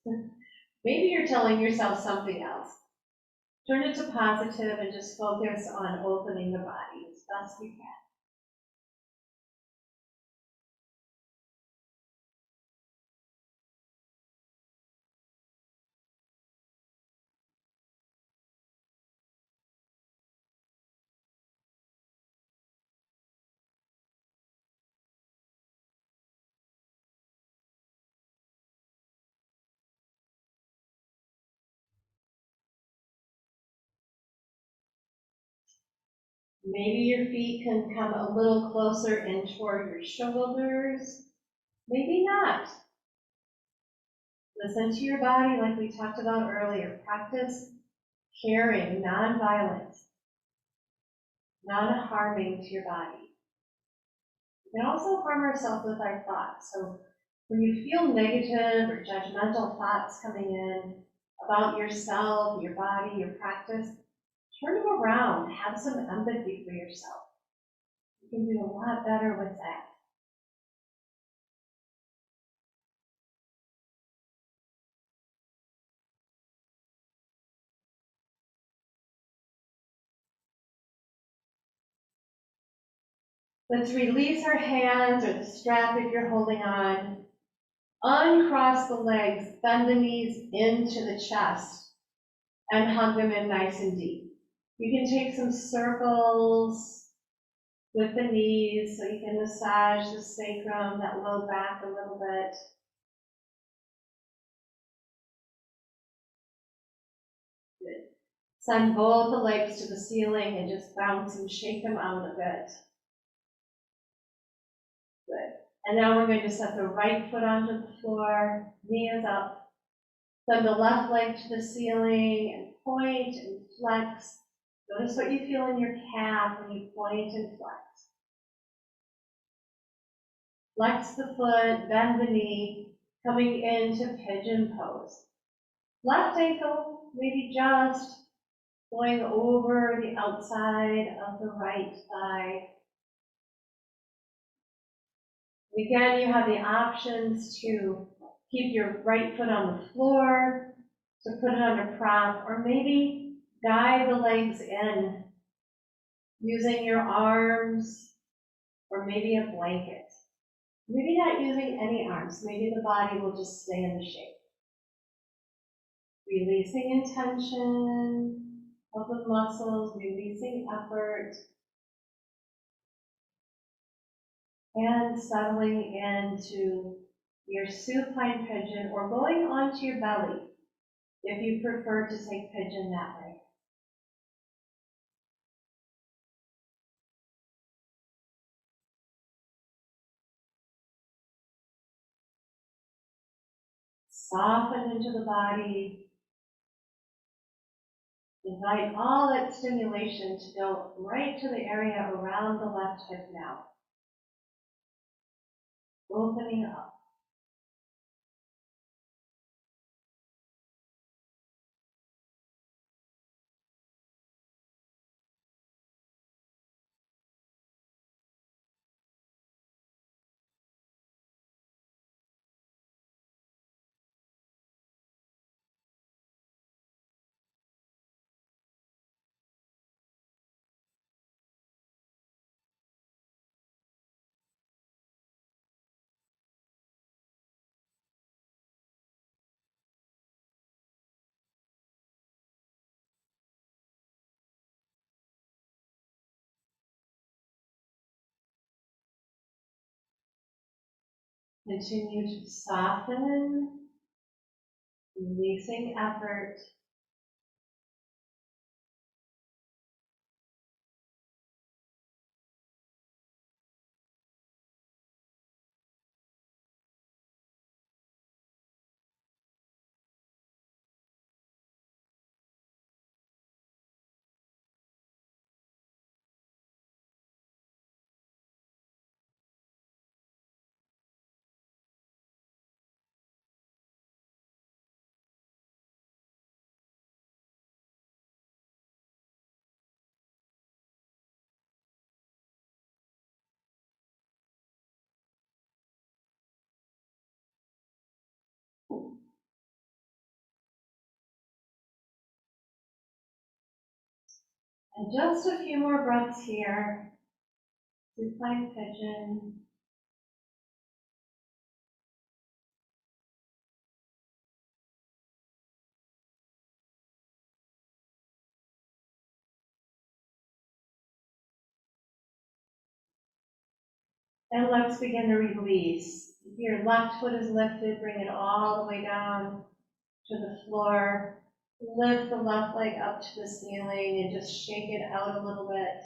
Maybe you're telling yourself something else. Turn it to positive and just focus on opening the body as best you can. Maybe your feet can come a little closer in toward your shoulders. Maybe not. Listen to your body like we talked about earlier. Practice caring, non-violence, non-harming to your body. We can also harm ourselves with our thoughts. So when you feel negative or judgmental thoughts coming in about yourself, your body, your practice, turn them around. Have some empathy for yourself. You can do a lot better with that. Let's release our hands or the strap if you're holding on. Uncross the legs, bend the knees into the chest, and hug them in nice and deep. You can take some circles with the knees so you can massage the sacrum, that low back a little bit. Good. Send both the legs to the ceiling and just bounce and shake them out a bit. Good. And now we're going to set the right foot onto the floor, knee is up. Send the left leg to the ceiling and point and flex. Notice what you feel in your calf when you point and flex. Flex the foot, bend the knee, coming into pigeon pose. Left ankle, maybe just going over the outside of the right thigh. Again, you have the options to keep your right foot on the floor, to put it on a prop, or maybe guide the legs in using your arms or maybe a blanket. Maybe not using any arms. Maybe the body will just stay in the shape. Releasing intention of the muscles, releasing effort, and settling into your supine pigeon or going onto your belly if you prefer to take pigeon that way. Soften into the body. Invite all that stimulation to go right to the area around the left hip now. Opening up. Continue to soften, releasing effort. And just a few more breaths here. Supine pigeon. And let's begin to release. If your left foot is lifted, bring it all the way down to the floor. Lift the left leg up to the ceiling and just shake it out a little bit.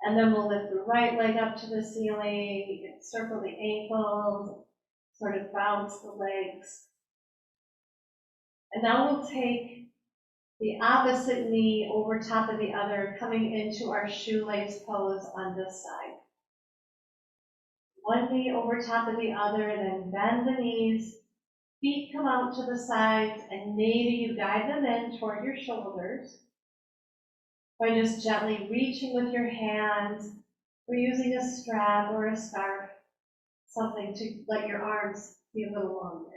And then we'll lift the right leg up to the ceiling. You can circle the ankles, sort of bounce the legs. And now we'll take the opposite knee over top of the other, coming into our shoelace pose on this side. One knee over top of the other, then bend the knees. Feet come out to the sides, and maybe you guide them in toward your shoulders by just gently reaching with your hands or using a strap or a scarf, something to let your arms be a little longer.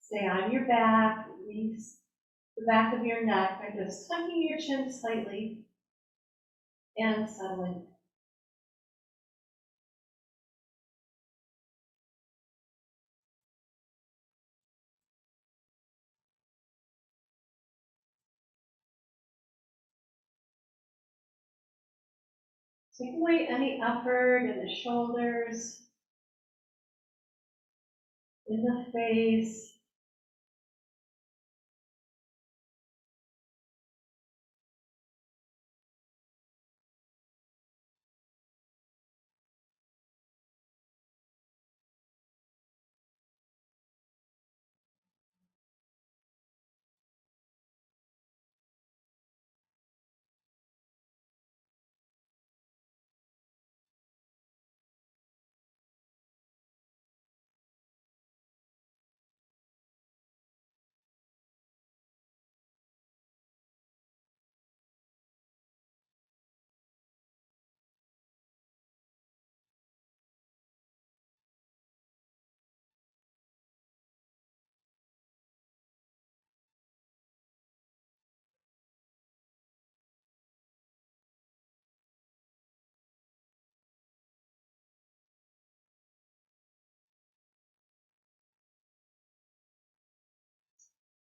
Stay on your back, release the back of your neck by just tucking your chin slightly and settling. Take away any effort in the shoulders, in the face.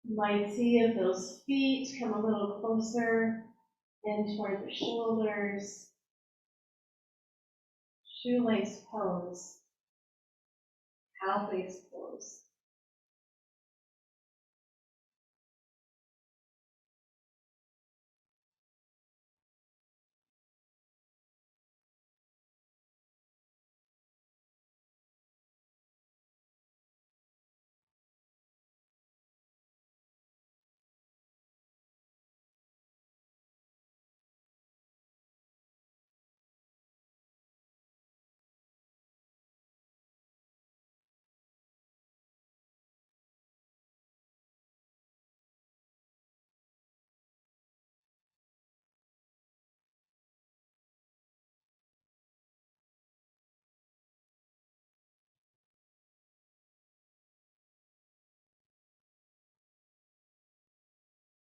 You might see if those feet come a little closer in toward the shoulders. Shoelace pose, cow face pose.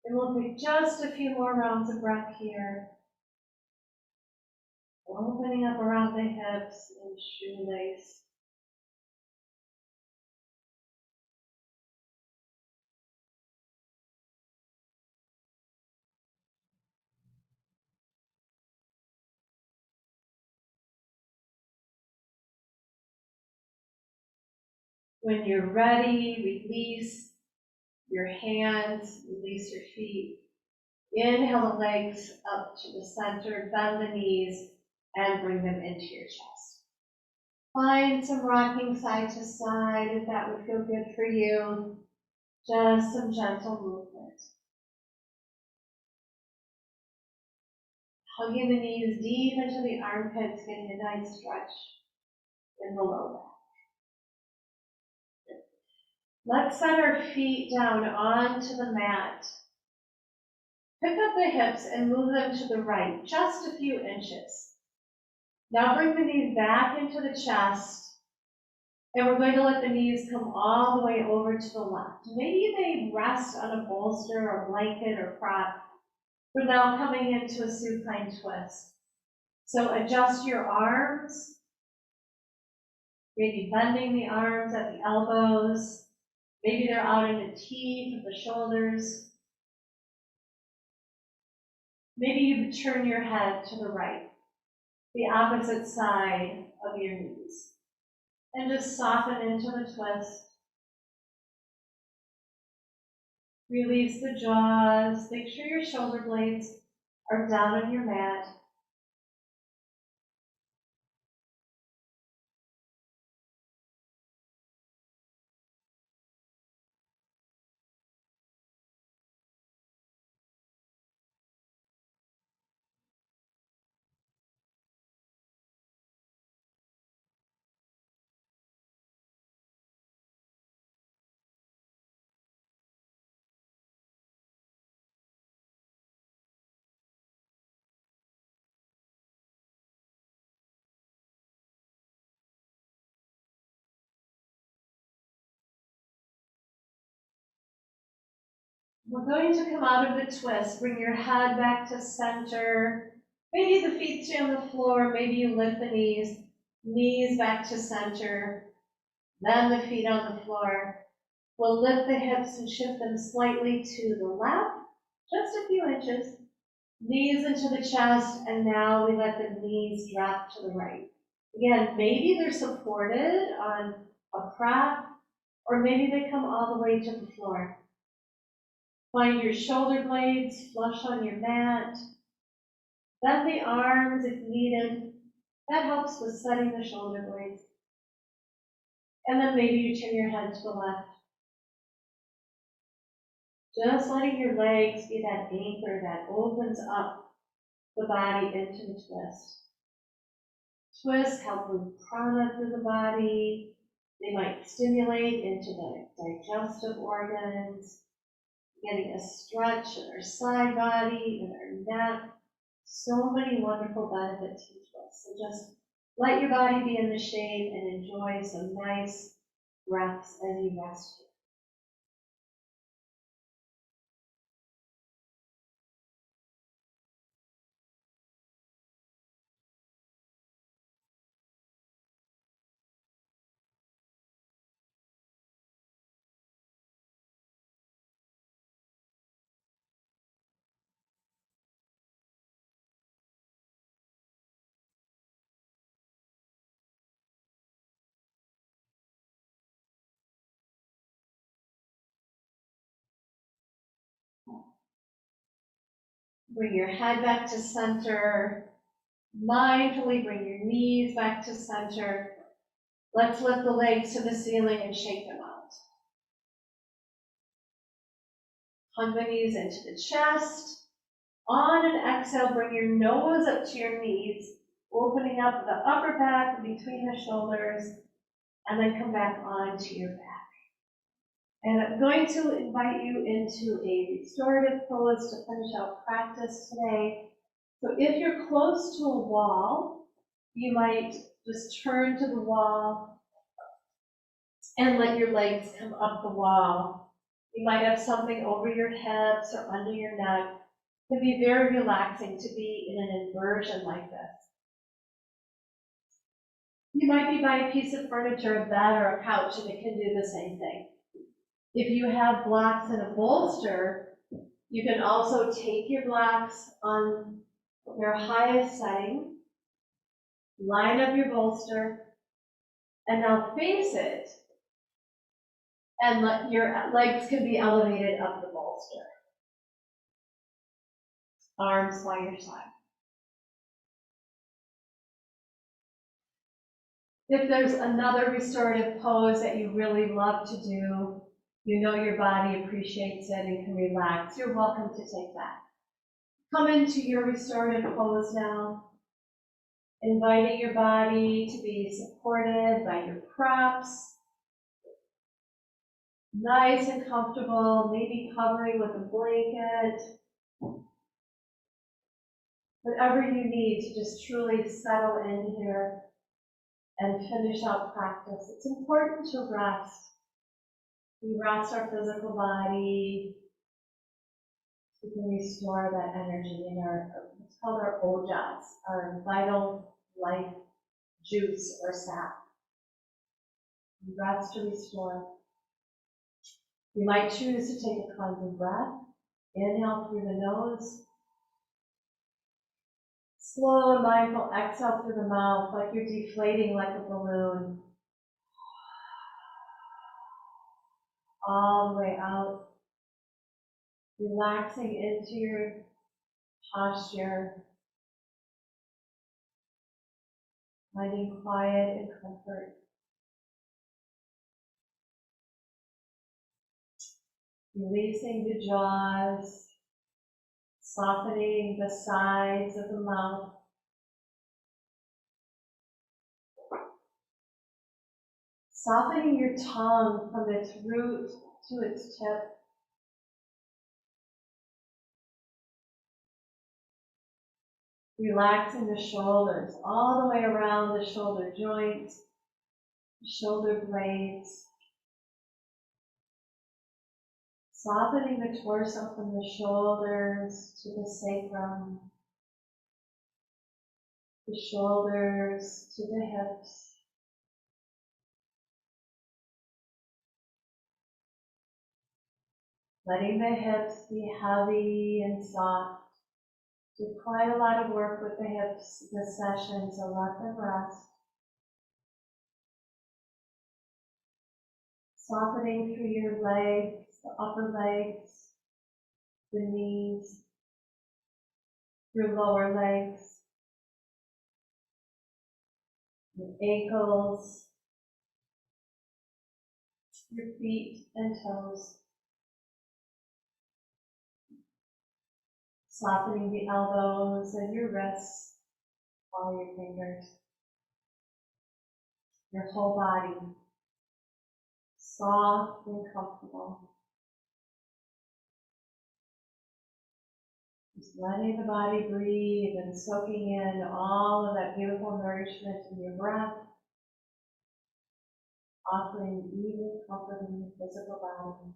And we'll take just a few more rounds of breath here. Opening up around the hips and shoelace. When you're ready, release your hands, release your feet. Inhale the legs up to the center, bend the knees, and bring them into your chest. Find some rocking side to side if that would feel good for you. Just some gentle movement. Hugging the knees deep into the armpits, getting a nice stretch in the low back. Let's set our feet down onto the mat. Pick up the hips and move them to the right, just a few inches. Now bring the knees back into the chest, and we're going to let the knees come all the way over to the left. Maybe they rest on a bolster or blanket or prop. We're now coming into a supine twist. So adjust your arms, maybe bending the arms at the elbows. Maybe they're out in a T from the shoulders. Maybe you turn your head to the right, the opposite side of your knees. And just soften into the twist. Release the jaws. Make sure your shoulder blades are down on your mat. We're going to come out of the twist. Bring your head back to center. Maybe the feet stay on the floor. Maybe you lift the knees back to center. Then the feet on the floor. We'll lift the hips and shift them slightly to the left, just a few inches. Knees into the chest, and now we let the knees drop to the right. Again, maybe they're supported on a prop, or maybe they come all the way to the floor. Find your shoulder blades flush on your mat. Bend the arms if needed. That helps with setting the shoulder blades. And then maybe you turn your head to the left. Just letting your legs be that anchor that opens up the body into the twist. Twists help move prana through the body. They might stimulate into the digestive organs, getting a stretch in our side body, in our neck. So many wonderful benefits from twists. So just let your body be in the shade and enjoy some nice breaths as you rest here. Bring your head back to center. Mindfully bring your knees back to center. Let's lift the legs to the ceiling and shake them out. Hug the knees into the chest. On an exhale, bring your nose up to your knees, opening up the upper back between the shoulders, and then come back onto your back. And I'm going to invite you into a restorative pose to finish out practice today. So if you're close to a wall, you might just turn to the wall and let your legs come up the wall You might have something over your hips or under your neck. It can be very relaxing to be in an inversion like this. You might be by a piece of furniture, a bed, or a couch, and it can do the same thing. If you have blocks in a bolster, you can also take your blocks on your highest setting, line up your bolster, and now face it, and let your legs can be elevated up the bolster. Arms by your side. If there's another restorative pose that you really love to do, you know your body appreciates it and can relax, you're welcome to take that. Come into your restorative pose now, inviting your body to be supported by your props. Nice and comfortable, maybe covering with a blanket. Whatever you need to just truly settle in here and finish out practice. It's important to rest. We rest our physical body. We can restore that energy in our, it's called our ojas, our vital life juice or sap. We rest to restore. You might choose to take a cleansing breath. Inhale through the nose. Slow and mindful exhale through the mouth like you're deflating like a balloon. All the way out. Relaxing into your posture. Finding quiet and comfort. Releasing the jaws. Softening the sides of the mouth. Softening your tongue from its root to its tip. Relaxing the shoulders all the way around the shoulder joints, the shoulder blades. Softening the torso from the shoulders to the sacrum, the shoulders to the hips. Letting the hips be heavy and soft. Did quite a lot of work with the hips this session, so let them rest. Softening through your legs, the upper legs, the knees, your lower legs, your ankles, your feet and toes. Softening the elbows and your wrists, all your fingers, your whole body, soft and comfortable. Just letting the body breathe and soaking in all of that beautiful nourishment in your breath, offering even comfort in your physical body.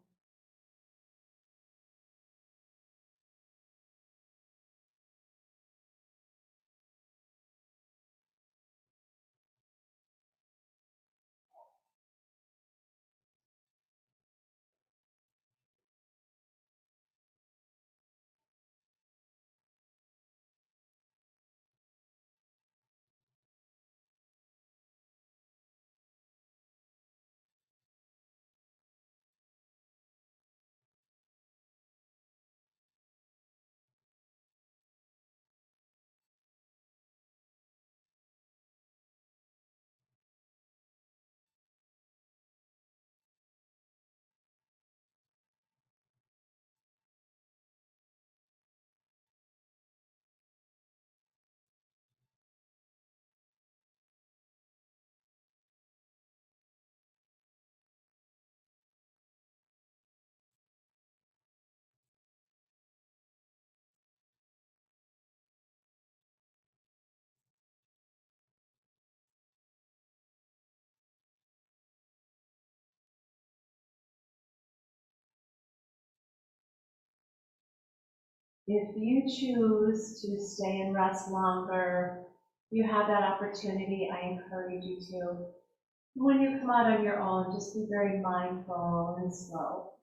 If you choose to stay and rest longer, you have that opportunity. I encourage you to. When you come out on your own, just be very mindful and slow.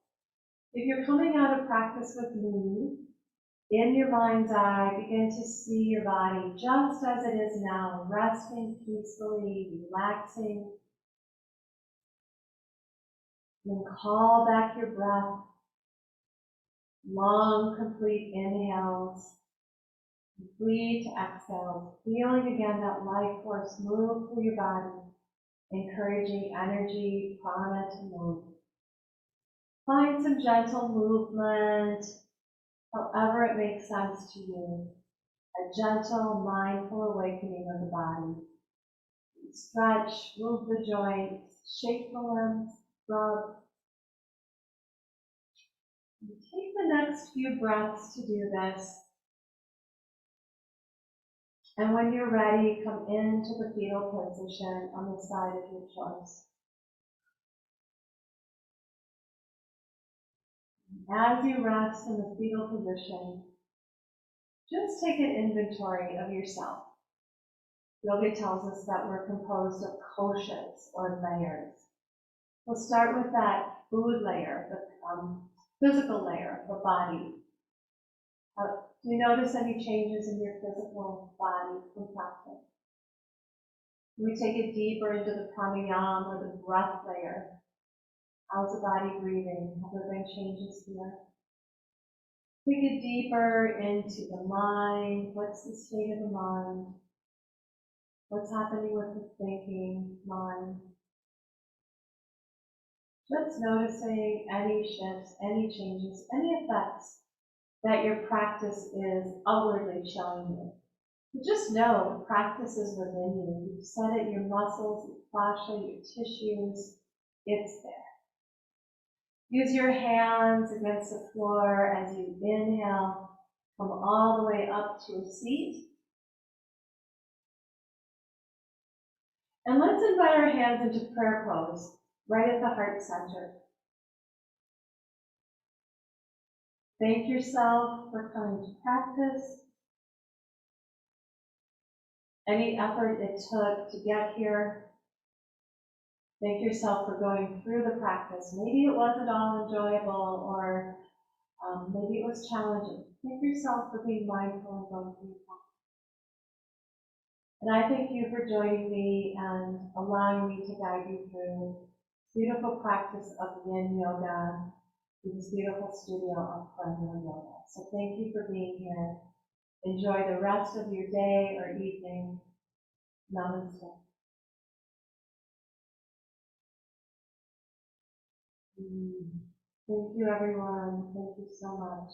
If you're coming out of practice with me, in your mind's eye, begin to see your body just as it is now, resting peacefully, relaxing. Then call back your breath. Long, complete inhales, complete exhales, feeling again that life force move through your body, encouraging energy, prana to move. Find some gentle movement, however it makes sense to you. A gentle, mindful awakening of the body. Stretch, move the joints, shake the limbs, rub. And take the next few breaths to do this. And when you're ready, come into the fetal position on the side of your choice. As you rest in the fetal position, just take an inventory of yourself. Yoga tells us that we're composed of koshas, or layers. We'll start with that food layer, the physical layer, the body. Do you notice any changes in your physical body from practice? We take it deeper into the pranayama, or the breath layer. How's the body breathing? Have there been changes here? Take it deeper into the mind. What's the state of the mind? What's happening with the thinking mind? Just noticing any shifts, any changes, any effects that your practice is outwardly showing you. But just know the practice is within you. You've set it in your muscles, your fascia, your tissues. It's there. Use your hands against the floor as you inhale. Come all the way up to a seat. And let's invite our hands into prayer pose, right at the heart center. Thank yourself for coming to practice. Any effort it took to get here. Thank yourself for going through the practice. Maybe it wasn't all enjoyable, or maybe it was challenging. Thank yourself for being mindful and going through the practice. And I thank you for joining me and allowing me to guide you through this beautiful practice of yin yoga in this beautiful studio of perennial yoga. So thank you for being here. Enjoy the rest of your day or evening. Namaste. Thank you, everyone. Thank you so much.